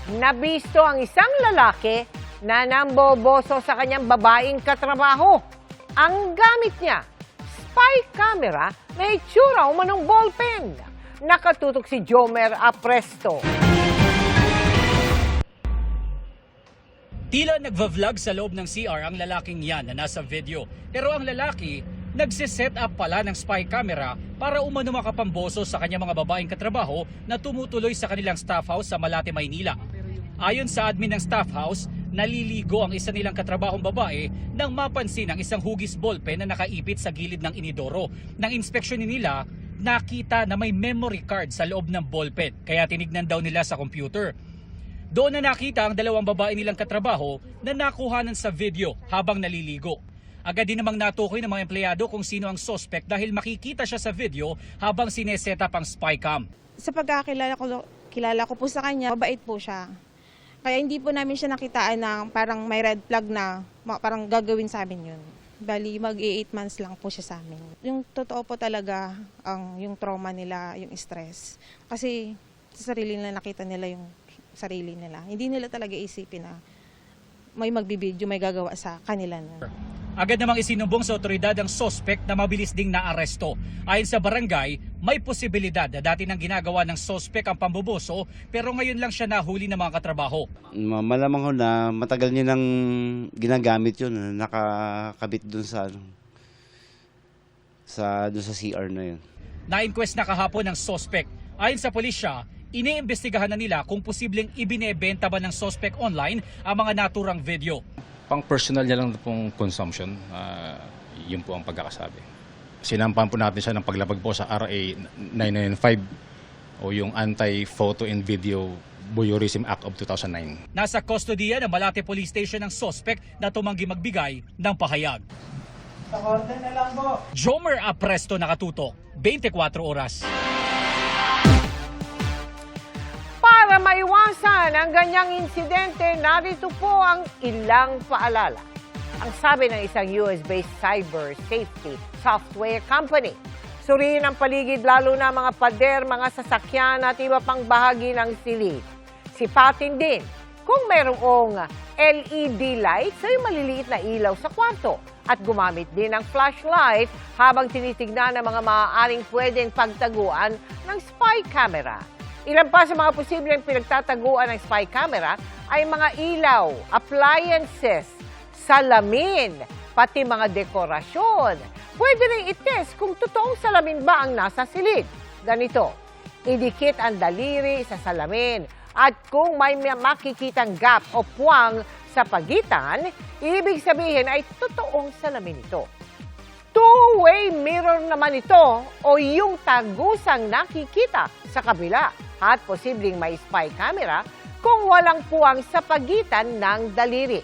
Nabisto ang isang lalaki na namboboso sa kanyang babaeng katrabaho. Ang gamit niya, spy camera na itsura umanong ballpen. Nakatutok si Jomer Apresto. Tila nagva-vlog sa loob ng CR ang lalaking yan na nasa video. Pero ang lalaki, nagsiset up pala ng spy camera para umano makapamboso sa kanyang mga babaeng katrabaho na tumutuloy sa kanilang staff house sa Malate, Maynila. Ayon sa admin ng staff house, naliligo ang isa nilang katrabahong babae nang mapansin ang isang hugis ballpen na nakaipit sa gilid ng inidoro. Nang inspeksyon nila, nakita na may memory card sa loob ng ballpen, kaya tinignan daw nila sa computer. Doon na nakita ang dalawang babae nilang katrabaho na nakuhanan sa video habang naliligo. Agad din namang natukoy ng mga empleyado kung sino ang suspect dahil makikita siya sa video habang sineset up ang spy cam. Sa kilala ko po sa kanya, mabait po siya. Kaya hindi po namin siya nakitaan ng parang may red flag na parang gagawin sa amin yun. Bali, mag-8 months lang po siya sa amin. Yung totoo po talaga, yung trauma nila, yung stress. Kasi sa sarili nila nakita nila yung sarili nila. Hindi nila talaga isipin na may magbibideo, may gagawa sa kanila. Agad namang isinumbong sa otoridad ang suspect na mabilis ding naaresto. Ayon sa barangay, may posibilidad na dati nang ginagawa ng suspect ang pambubuso pero ngayon lang siya nahuli ng mga katrabaho. Malamang ho na matagal niya nang ginagamit yun, nakakabit dun sa CR na yun. Na-inquest na kahapon ng suspect. Ayon sa pulisya, iniimbestigahan na nila kung posibleng ibinebenta ba ng suspect online ang mga naturang video. Pang personal niya lang pong consumption, yun po ang pagkakasabi. Sinampahan po natin siya ng paglabag po sa RA 995 o yung Anti-Photo and Video Voyeurism Act of 2009. Nasa kustodiya ng Malate Police Station ang suspect na tumanggi magbigay ng pahayag. Sa korte na lang po. Jomer Apresto, nakatutok, 24 oras. Para maiwasan ang ganyang insidente, narito po ang ilang paalala. Ang sabi ng isang US-based cyber safety software company, suriin ang paligid lalo na mga pader, mga sasakyan at iba pang bahagi ng silid. Sipatin din kung mayroong LED lights ay maliliit na ilaw sa kwarto at gumamit din ng flashlight habang tinitignan ng mga maaaring pwedeng pagtaguan ng spy camera. Ilan pa sa mga posibleng pinagtataguan ng spy camera ay mga ilaw, appliances, salamin, pati mga dekorasyon. Pwede rin itest kung totoong salamin ba ang nasa silid. Ganito, idikit ang daliri sa salamin at kung may makikitang gap o puwang sa pagitan, ibig sabihin ay totoong salamin ito. Two-way mirror naman ito o yung tagusang nakikita sa kabila at posibleng may spy camera kung walang puwang sa pagitan ng daliri.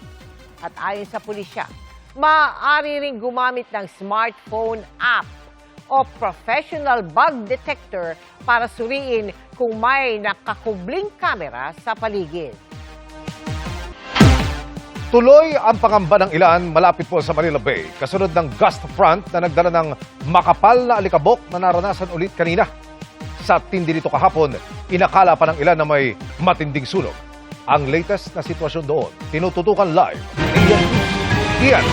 At ayon sa pulisya, maaari ring gumamit ng smartphone app o professional bug detector para suriin kung may nakakubling camera sa paligid. Tuloy ang pangamba ng ilan malapit po sa Manila Bay kasunod ng gust front na nagdala ng makapal na alikabok na naranasan ulit kanina. Sa tindi nito kahapon, inakala pa ng ilan na may matinding sunog. Ang latest na sitwasyon doon, tinututukan live ni Ian.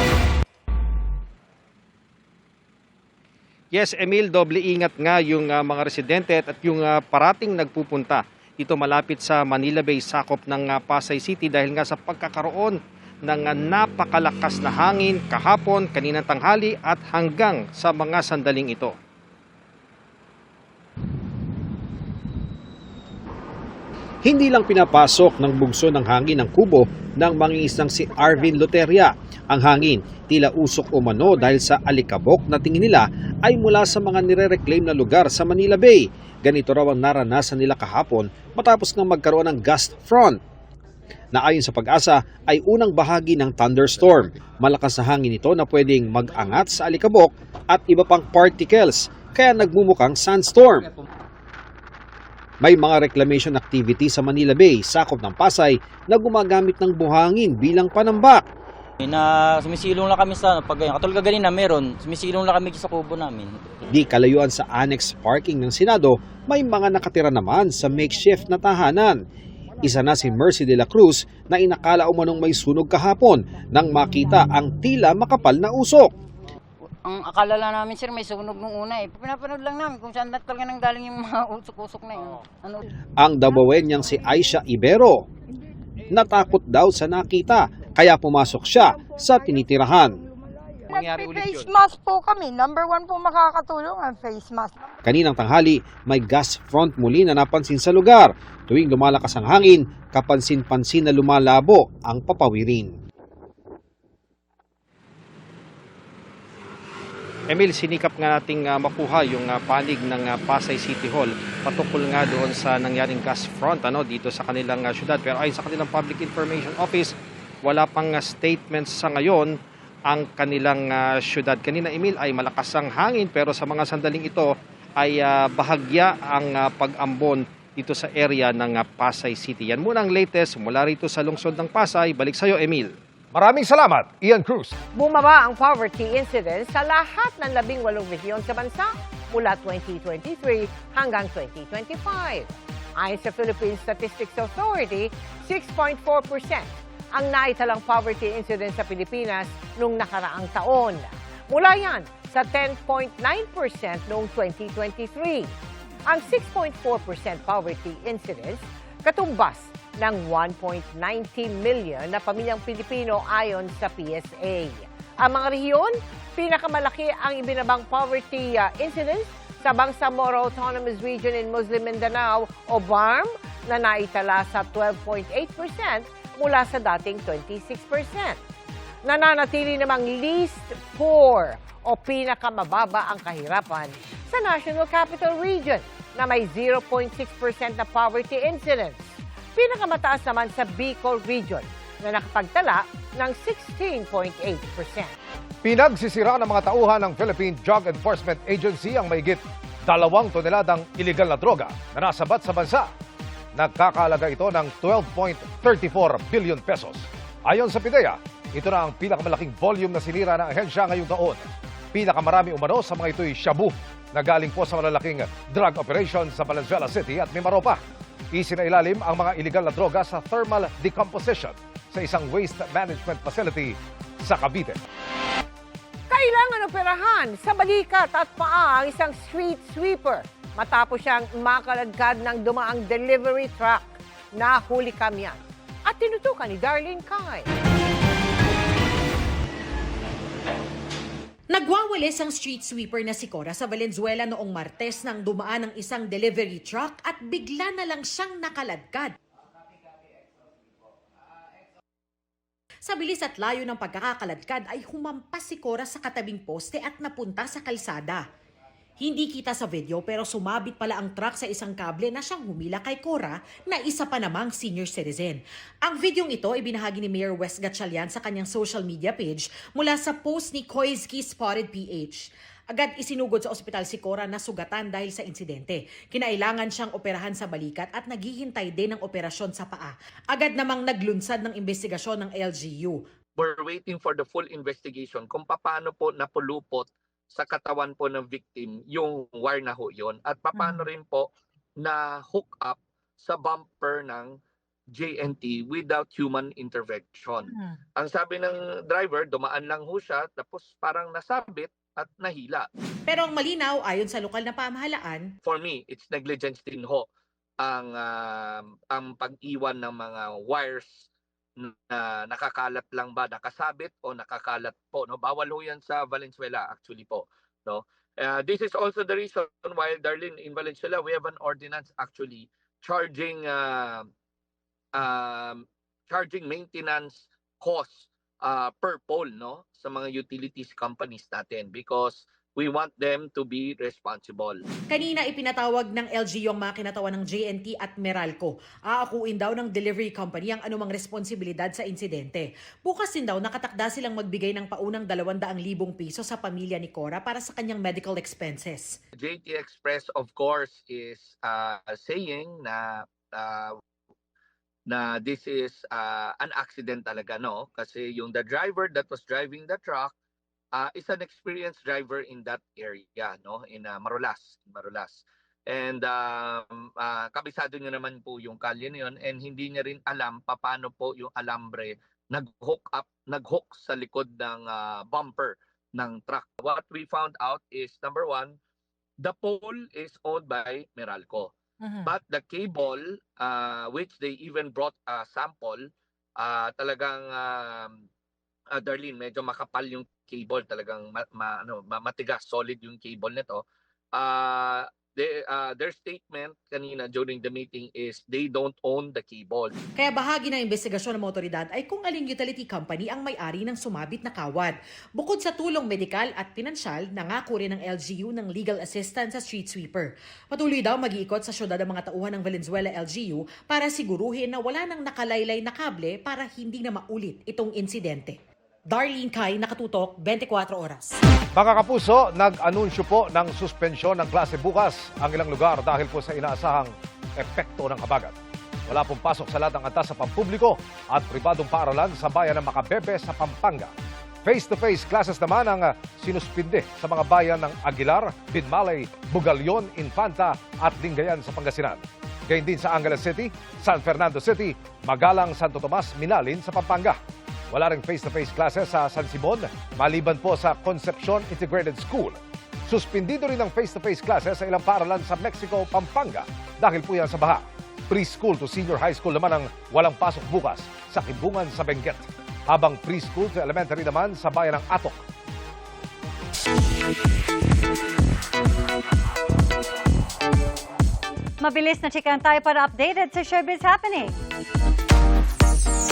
Yes, Emil, doble ingat nga yung mga residente at yung parating nagpupunta dito malapit sa Manila Bay, sakop ng Pasay City dahil nga sa pagkakaroon ng napakalakas na hangin kahapon, kaninang tanghali at hanggang sa mga sandaling ito. Hindi lang pinapasok ng bugso ng hangin ng kubo ng mangingisdang si Arvin Loteria. Ang hangin tila usok umano dahil sa alikabok na tingin nila ay mula sa mga nire-reclaim na lugar sa Manila Bay. Ganito raw ang naranasan nila kahapon matapos ng magkaroon ng gust front. Na ayon sa Pag-asa ay unang bahagi ng thunderstorm. Malakas na hangin ito na pwedeng mag-angat sa alikabok at iba pang particles kaya nagmumukhang sandstorm. May mga reclamation activity sa Manila Bay, sakop ng Pasay, na gumagamit ng buhangin bilang panambak. Sumisilong lang kami sa katulad ganina meron, sumisilong lang kami sa kubo namin. Di kalayuan sa annex parking ng Senado, may mga nakatira naman sa makeshift na tahanan. Isa na si Mercy de la Cruz na inakala umanong may sunog kahapon nang makita ang tila makapal na usok. Ang akala lang namin, sir, may sunog nung una eh. Pinapanood lang namin kung saan talaga nang galing yung mga usok-usok na yun. Ang dabawenyang si Aisha Ibero, natakot daw sa nakita kaya pumasok siya sa tinitirahan. Face mask po kami. Number 1 po makakatulong ang face mask. Kaninang tanghali, may gas front muli na napansin sa lugar. Tuwing lumalakas ang hangin, kapansin-pansin na lumalabo ang papawirin. Emil, sinikap nga nating makuha yung panig ng Pasay City Hall patungkol nga doon sa nangyaring gas front dito sa kanilang syudad. Pero ayon sa kanilang Public Information Office, wala pang statements sa ngayon ang kanilang syudad. Kanina, Emil, ay malakas ang hangin pero sa mga sandaling ito ay bahagya ang pag-ambon dito sa area ng Pasay City. Yan muna ang latest mula rito sa lungsod ng Pasay. Balik sa iyo, Emil. Maraming salamat, Ian Cruz. Bumaba ang poverty incidence sa lahat ng 18 rehiyon sa bansa mula 2023 hanggang 2025. Ayon sa Philippine Statistics Authority, 6.4% ang naitalang poverty incidence sa Pilipinas noong nakaraang taon. Mula yan sa 10.9% noong 2023. Ang 6.4% poverty incidence katumbas ng 1.90 million na pamilyang Pilipino ayon sa PSA. Ang mga rehiyon, pinakamalaki ang ibinabang poverty incidence sa Bangsamoro Autonomous Region in Muslim Mindanao o BARM na naitala sa 12.8% mula sa dating 26%. Nananatili namang least poor o pinakamababa ang kahirapan sa National Capital Region na may 0.6% na poverty incidence. Pinakamataas naman sa Bicol Region na nakapagtala ng 16.8%. Pinagsisira ng mga tauhan ng Philippine Drug Enforcement Agency ang mahigit 2 toneladang iligal na droga na nasabat sa bansa. Nagkakalaga ito ng 12.34 billion pesos. Ayon sa PIDEA, ito na ang pinakamalaking volume na sinira ng ahensya ngayong taon. Pinakamarami umano sa mga ito'y shabu na galing po sa malalaking drug operation sa Valenzuela City at Mimaropa. Isinailalim ang mga iligal na droga sa thermal decomposition sa isang waste management facility sa Cavite. Kailangan operahan sa balikat at paa ang isang street sweeper matapos siyang makaladkad ng dumaang delivery truck. Nahuli kami yan at tinutukan ni Darlene Kai. Nagwawalis ang street sweeper na si Cora sa Valenzuela noong Martes nang dumaan ang isang delivery truck at bigla na lang siyang nakaladkad. Sa bilis at layo ng pagkakakaladkad ay humampas si Cora sa katabing poste at napunta sa kalsada. Hindi kita sa video pero sumabit pala ang truck sa isang kable na siyang humila kay Cora na isa pa namang senior citizen. Ang videong ito ay binahagi ni Mayor Wes Gatchalian sa kanyang social media page mula sa post ni Koizky Spotted PH. Agad isinugod sa ospital si Cora na sugatan dahil sa insidente. Kinailangan siyang operahan sa balikat at naghihintay din ng operasyon sa paa. Agad namang naglunsad ng investigasyon ng LGU. We're waiting for the full investigation kung paano po napulupot sa katawan po ng victim yung wire na ho yun at paano rin po na hook up sa bumper ng JNT without human intervention. Ang sabi ng driver, dumaan lang ho siya tapos parang nasabit at nahila. Pero ang malinaw ayon sa lokal na pamahalaan, for me, it's negligence din ho ang pag-iwan ng mga wires na nakakalat lang ba, nakasabit o nakakalat po, no? Bawal ho yan sa Valenzuela actually po, no? This is also the reason why, Darlene, in Valenzuela we have an ordinance actually charging maintenance cost per pole, no, sa mga utilities companies natin because we want them to be responsible. kanina ipinatawag ng LGU ang mga kinatawan ng JNT at Meralco. Aakuin daw ng delivery company ang anumang responsibilidad sa insidente. Bukas din daw nakatakda silang magbigay ng paunang 200,000 piso sa pamilya ni Cora para sa kanyang medical expenses. JT Express of course is saying na this is an accident talaga, no? Kasi yung the driver that was driving the truck is an experienced driver in that area, no, in Marulas. And kabisado nyo naman po yung kalye na yun, and hindi niya rin alam paano po yung alambre nag-hook sa likod ng bumper ng truck. What we found out is, number one, the pole is owned by Meralco. But the cable, which they even brought a sample, talagang Darlene, medyo makapal yung cable, talagang matigas, solid yung cable nito. Their statement kanina during the meeting is they don't own the cable. Kaya bahagi ng investigasyon ng mga otoridad ay kung aling utility company ang may-ari ng sumabit na kawad. Bukod sa tulong medikal at pinansyal, nangako rin ng LGU ng legal assistance sa street sweeper. Patuloy daw mag-iikot sa syudad ang mga tauhan ng Valenzuela LGU para siguruhin na wala nang nakalaylay na kable para hindi na maulit itong insidente. Darlene Kai, Nakatutok, 24 Oras. Mga kapuso, nag-anunsyo po ng suspensyon ng klase bukas ang ilang lugar dahil po sa inaasahang epekto ng habagat. Wala pong pasok sa lahat ng antas sa pampubliko at pribadong paaralan sa bayan ng Macabebe sa Pampanga. Face-to-face classes naman ang sinuspinde sa mga bayan ng Aguilar, Binmalay, Bugalyon, Infanta at Lingayen sa Pangasinan. Gayun din sa Angeles City, San Fernando City, Magalang, Santo Tomas, Minalin sa Pampanga. Wala ring face-to-face classes sa San Simon, maliban po sa Concepcion Integrated School. Suspindido rin ang face-to-face classes sa ilang paaralan sa Mexico, Pampanga dahil po yan sa baha. Preschool to senior high school naman ang walang pasok bukas sa Kibungan sa Benguet. Habang preschool to elementary naman sa bayan ng Atok. Mabilis na chikahan tayo para updated sa showbiz happening.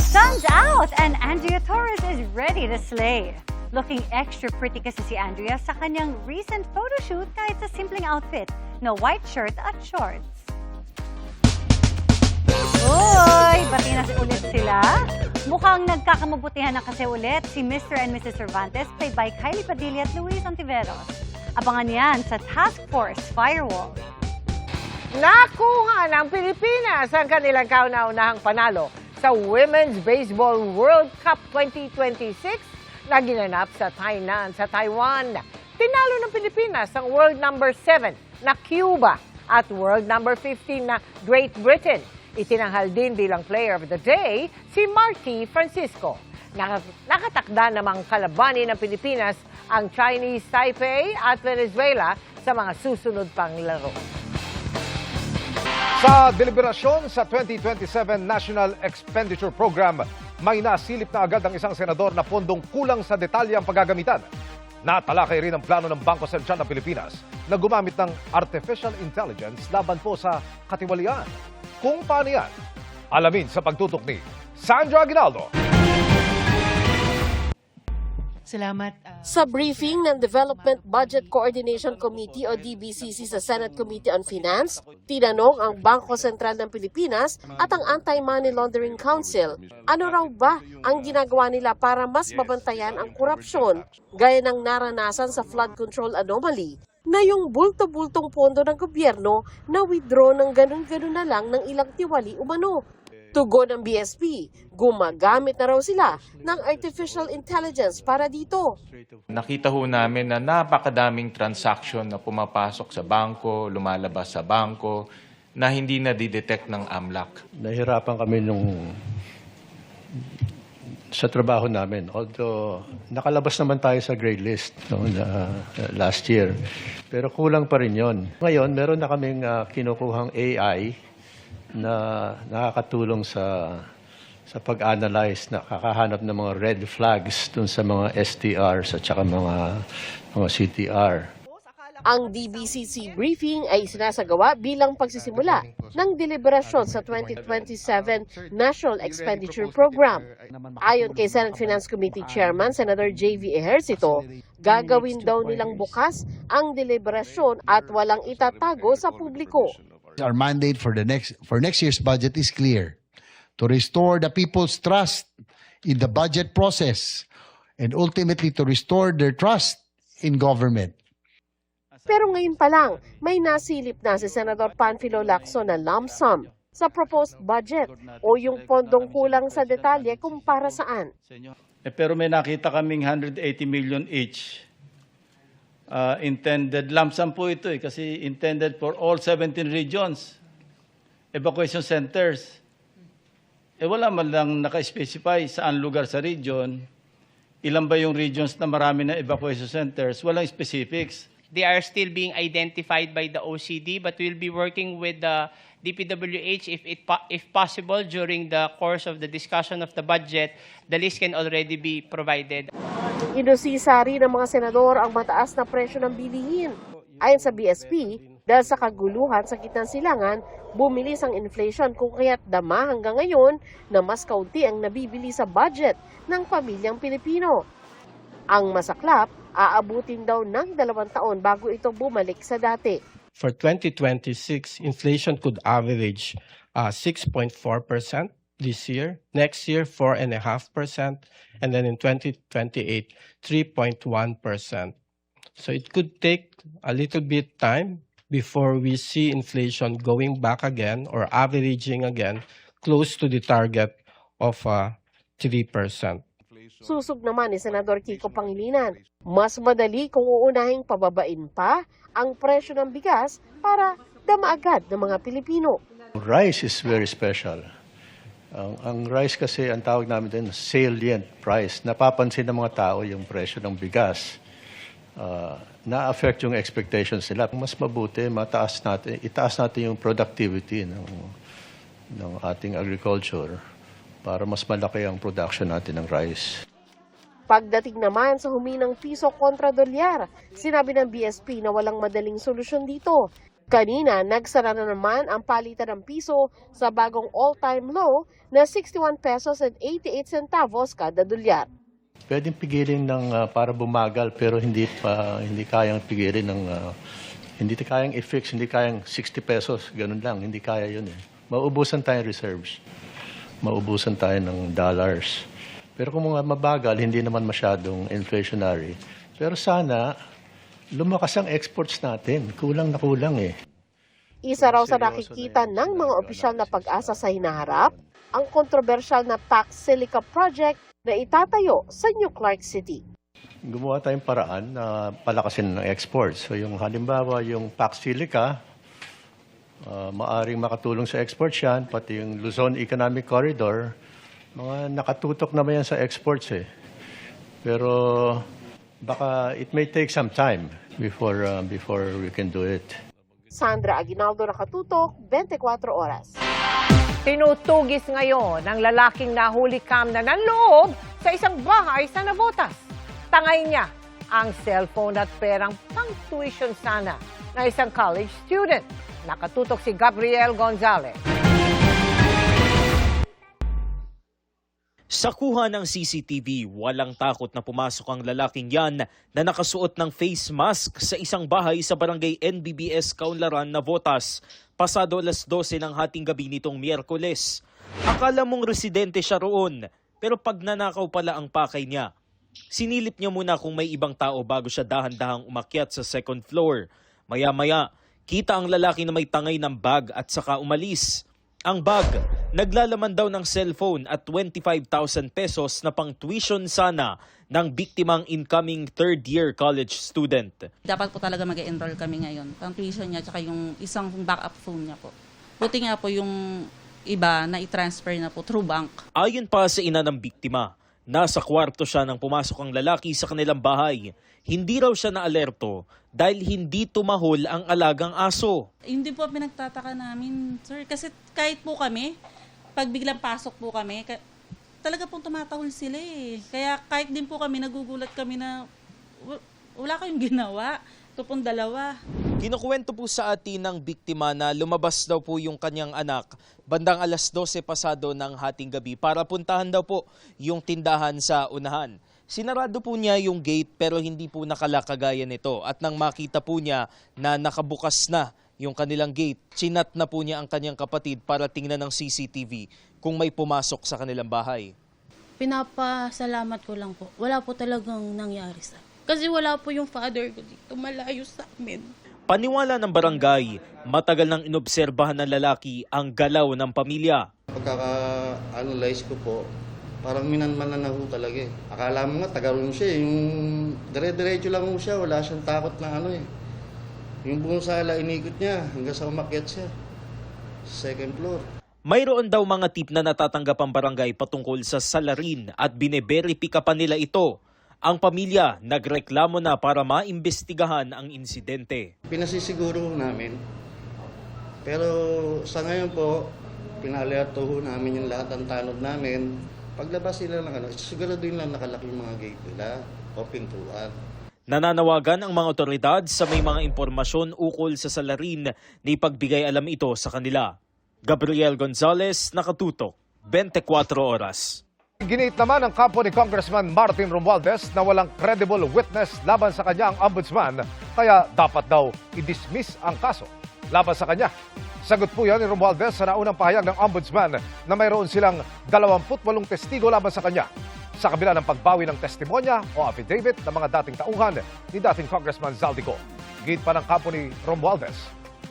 Sun's out and Andrea Torres is ready to slay. Looking extra pretty kasi si Andrea sa kanyang recent photoshoot kahit sa simpleng outfit na white shirt at shorts. Uy! Bati na ulit sila. Mukhang nagkakamabutihan na kasi ulit si Mr. and Mrs. Cervantes kay Bike Kylie Padilla at Luis Ontiveros. Abangan yan sa Task Force Firewall. Nakuha ng Pilipinas ang kanilang kauna-unahang panalo sa Women's Baseball World Cup 2026 na ginanap sa Tainan sa Taiwan. Tinalo ng Pilipinas ang world number 7 na Cuba at world number 15 na Great Britain. Itinanghal din bilang Player of the Day si Marty Francisco. Nakatakda namang kalabanin ng Pilipinas ang Chinese Taipei at Venezuela sa mga susunod pang laro. Sa deliberasyon sa 2027 National Expenditure Program, may nasilip na agad ang isang senador na pondong kulang sa detalye ang paggagamitan. Natalakay rin ang plano ng Bangko Sentral ng Pilipinas na gumamit ng artificial intelligence laban po sa katiwalian. Kung paano yan, alamin sa pagtutok ni Sandra Aguinaldo. Salamat. Sa briefing ng Development Budget Coordination Committee o DBCC sa Senate Committee on Finance, tinanong ang Bangko Sentral ng Pilipinas at ang Anti-Money Laundering Council, ano raw ba ang ginagawa nila para mas mabantayan ang korupsyon, gaya ng naranasan sa flood control anomaly, na yung bulto-bultong pondo ng gobyerno na withdraw ng ganun-ganun na lang ng ilang tiwali umano. Tugon ng BSP, gumagamit na raw sila ng artificial intelligence para dito. Nakita ho namin na napakadaming transaction na pumapasok sa bangko, lumalabas sa bangko, na hindi na-detect ng AMLAC. Nahirapan kami sa trabaho namin. Although nakalabas naman tayo sa grade list last year. Pero kulang pa rin yon. Ngayon, meron na kaming kinukuhang AI na nakakatulong sa pag-analyze, nakakahanap ng mga red flags dun sa mga STRs at saka mga CTR. Ang DBCC briefing ay sinasagawa bilang pagsisimula ng deliberasyon sa 2027 National Expenditure Program. Ayon kay Senate Finance Committee Chairman Senator J.V. Ejercito, gagawin daw nilang bukas ang deliberasyon at walang itatago sa publiko. Our mandate for next year's budget is clear: to restore the people's trust in the budget process and ultimately to restore their trust in government. Pero ngayon pa lang, may nasilip na si Senator Panfilo Lacson na lump sum sa proposed budget o yung pondong kulang sa detalye kung para saan. Pero may nakita kaming 180 million each intended, lump sum po ito kasi intended for all 17 regions, evacuation centers. Wala man lang naka-specify saan lugar sa region, ilan ba yung regions na marami na evacuation centers, walang specifics. They are still being identified by the OCD, but we'll be working with the DPWH if possible during the course of the discussion of the budget, the list can already be provided. Inusisa rin ng mga senador ang mataas na presyo ng bilihin. Ayon sa BSP, dahil sa kaguluhan sa gitnang silangan, bumilis ang inflation kung kaya't dama hanggang ngayon na mas kaunti ang nabibili sa budget ng pamilyang Pilipino. Ang masaklap, aabutin daw ng 2 taon bago ito bumalik sa dati. For 2026, inflation could average 6.4% this year. Next year, 4.5%. And then in 2028, 3.1%. So it could take a little bit time before we see inflation going back again or averaging again close to the target of 3%. Susog naman ni Senador Kiko Pangilinan, mas madali kung uunahing pababain pa ang presyo ng bigas para dama agad ng mga Pilipino. Rice is very special. Ang rice kasi, ang tawag namin din, salient price. Napapansin ng mga tao yung presyo ng bigas. Na-affect yung expectations nila. Mas mabuti, itaas natin yung productivity ng ating agriculture para mas malaki ang production natin ng rice. Pagdating naman sa huminang piso kontra dolyar, sinabi ng BSP na walang madaling solusyon dito. Kanina, nagsara na naman ang palitan ng piso sa bagong all-time low na 61 pesos and 88 centavos kada dolyar. Pwedeng pigilin para bumagal pero hindi kayang pigilin hindi kayang i-fix, hindi kayang 60 pesos, ganun lang, hindi kaya yun . Mauubusan tayong reserves. Mauubusan tayo ng dollars. Pero kung mga mabagal, hindi naman masyadong inflationary. Pero sana, lumakas ang exports natin. Kulang na kulang . Isa raw sa nakikita ng mga opisyal na pag-asa sa hinaharap, ang kontrobersyal na Pax Silica project na itatayo sa New Clark City. Gumawa tayong paraan na palakasin ng exports. So yung halimbawa, yung Pax Silica, maaring makatulong sa exports yan, pati yung Luzon Economic Corridor, mga nakatutok naman yan sa exports . Pero baka it may take some time before we can do it. Sandra Aguinaldo, Nakatutok, 24 Oras. Tinutugis ngayon ng lalaking nahuli cam na nanloob sa isang bahay sa Navotas. Tangay niya ang cellphone at perang pang-tuition sana na isang college student. Nakatutok si Gabriel Gonzalez. Sa kuha ng CCTV, walang takot na pumasok ang lalaking yan na nakasuot ng face mask sa isang bahay sa barangay NBBS Kaunlaran, Navotas, pasado 12:00 ng hating gabi nitong Miyerkules. Akala mong residente siya roon, pero pag nanakaw pala ang pakay niya. Sinilip niya muna kung may ibang tao bago siya dahan-dahang umakyat sa second floor. Maya-maya, kita ang lalaki na may tangay ng bag at saka umalis. Ang bag, naglalaman daw ng cellphone at 25,000 pesos na pang tuition sana ng biktimang incoming third-year college student. Dapat po talaga mag-enroll kami ngayon. Pang tuition niya at yung isang backup phone niya po. Buti nga po yung iba na i-transfer na po through bank. Ayon pa sa ina ng biktima, nasa kwarto siya nang pumasok ang lalaki sa kanilang bahay. Hindi raw siya na-alerto dahil hindi tumahol ang alagang aso. Hindi po pinagtataka namin, sir. Kasi kahit po kami, pag biglang pasok po kami, talaga pong tumatahol sila . Kaya kahit din po kami, nagugulat kami na wala kayong ginawa. Ito pong dalawa. Kinukwento po sa atin ng biktima na lumabas daw po yung kanyang anak bandang 12:00 pasado ng hating gabi para puntahan daw po yung tindahan sa unahan. Sinarado po niya yung gate pero hindi po nakalakagaya nito at nang makita po niya na nakabukas na yung kanilang gate, chinat na po niya ang kanyang kapatid para tingnan ng CCTV kung may pumasok sa kanilang bahay. Pinapasalamat ko lang po. Wala po talagang nangyari sa akin. Kasi wala po yung father ko dito, malayo sa amin. Paniwala ng barangay, matagal nang inobserbahan ng lalaki ang galaw ng pamilya. Pagkaka-analyze ko po, Parang minanmanan na ho talaga eh. Akala mo nga, taga-room siya eh. Yung dire-diretso lang ho siya, wala siyang takot na ano eh. Yung buong sala, inikot niya hanggang sa umakyat siya. Second floor. Mayroon daw mga tip na natatanggap ang barangay patungkol sa salarin at bineberipika pa nila ito. Ang pamilya nagreklamo na para maimbestigahan ang insidente. Pinasisiguro ho namin. Pero sa ngayon po, pinalerto ho namin yung lahat ng tanod namin. Paglabas sila ng siguraduhin lang nakalaki yung mga gate nila o pintuan. Nananawagan ang mga otoridad sa may mga impormasyon ukol sa salarin na ipagbigay alam ito sa kanila. Gabriel Gonzalez, Nakatutok, 24 Oras. Giniit naman ng kampo ni Congressman Martin Romualdez na walang credible witness laban sa kanya ang ombudsman, kaya dapat daw i-dismiss ang kaso laban sa kanya. Sagot po yan ni Romualdez sa naunang pahayag ng ombudsman na mayroon silang 28 testigo laban sa kanya. Sa kabila ng pagbawi ng testimonya o affidavit ng mga dating tauhan ni dating Congressman Zaldico. Gate pa ng kampo ni Romualdez,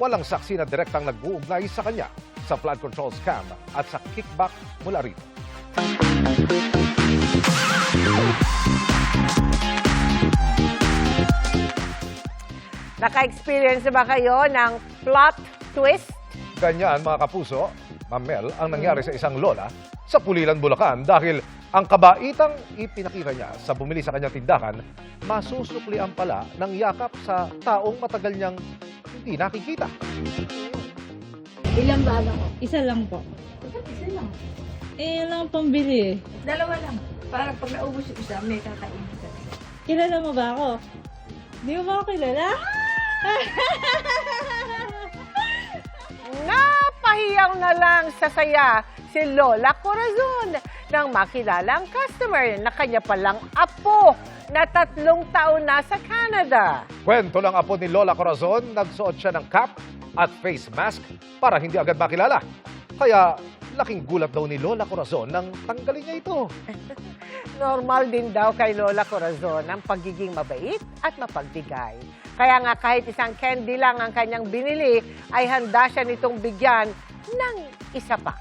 walang saksi na direktang nag-uugnay sa kanya sa flood control scam at sa kickback mula rito. Naka-experience na ba kayo ng plot twist? Ganyan mga kapuso, Ma'am Mel, ang nangyari sa isang lola sa Pulilan, Bulacan dahil ang kabaitang ipinakita niya sa bumili sa kanyang tindahan, masusuklian pala ng yakap sa taong matagal niyang hindi nakikita. Ilang bala ko? Isa lang po. Isa lang? Eh, lang pambili. Dalawa lang. Para pag naubos yung isa, may kakainin ka. Kilala mo ba ako? Di mo ba ako kilala? Napahiyaw na lang sa saya si Lola Corazon nang makilala ang customer na kanya palang apo na 3 taon na sa Canada. Kwento ng apo ni Lola Corazon, nagsuot siya ng cap at face mask para hindi agad makilala. Kaya laking gulat daw ni Lola Corazon nang tanggalin niya ito. Normal din daw kay Lola Corazon ang pagiging mabait at mapagbigay. Kaya nga kahit isang candy lang ang kanyang binili, ay handa siya nitong bigyan ng isa pa.